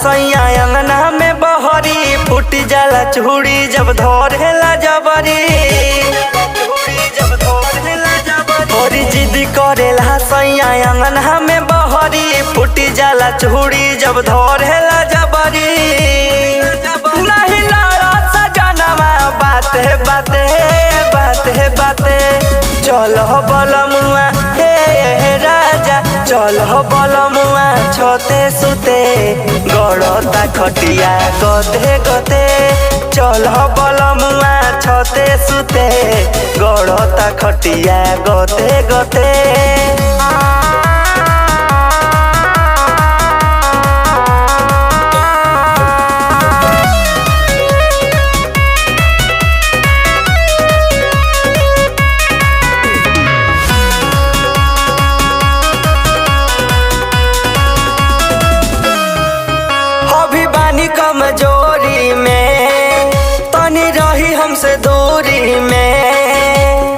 सैया अंगना में बहरी फूट जाला चूड़ी जब धरेला जबरी और जिद करेला सैया अंगना में बहरी फूट जाला चूड़ी जब धरेला जबरी नहीं लड़ा सजनवा बाते बाते बाते बाते चलो बलमुआ हे राजा चलो बलमुआ छते सुते गड़ता खटिया गते गते चलो बलमुआ छते सुते गड़ता खटिया गते गते कमजोरी में तनी रही हमसे दूरी में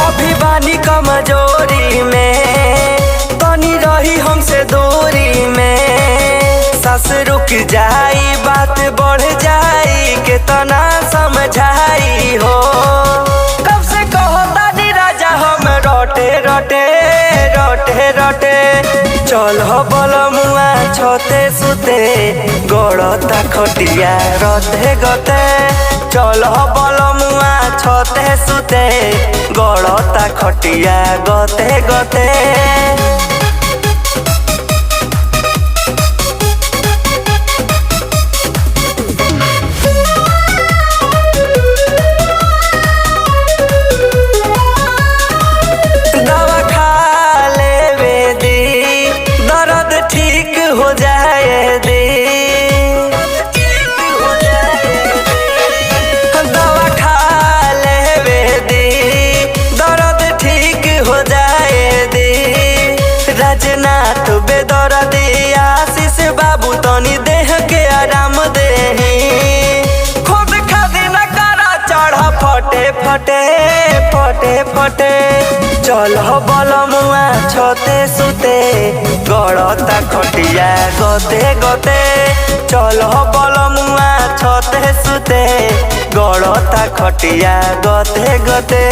अभी बानी कमजोरी में तनी रही हमसे दूरी में सास रुक जाई बात बढ़ जाई कितना समझाई हो कब से कहो तानी राजा हम रोटे रोटे रोटे रोटे चलो बलमुआ छते सुते गड़ता खटिया रते गते चलो बलमुआ छते सुते गड़ता खटिया गते गते हो जाए दे दवा खा लेवे दे दर्द ठीक हो जाए दे राजनाथ बेदर्द आशीष बाबू तनी देह के आराम दे खुद खादी न करा चढ़ा फटे फटे फटे फटे चलो बलमुआ छते सुते गड़ता खटिया गते गते चलो बलमुआ छते सुते गड़ता खटिया गते गते।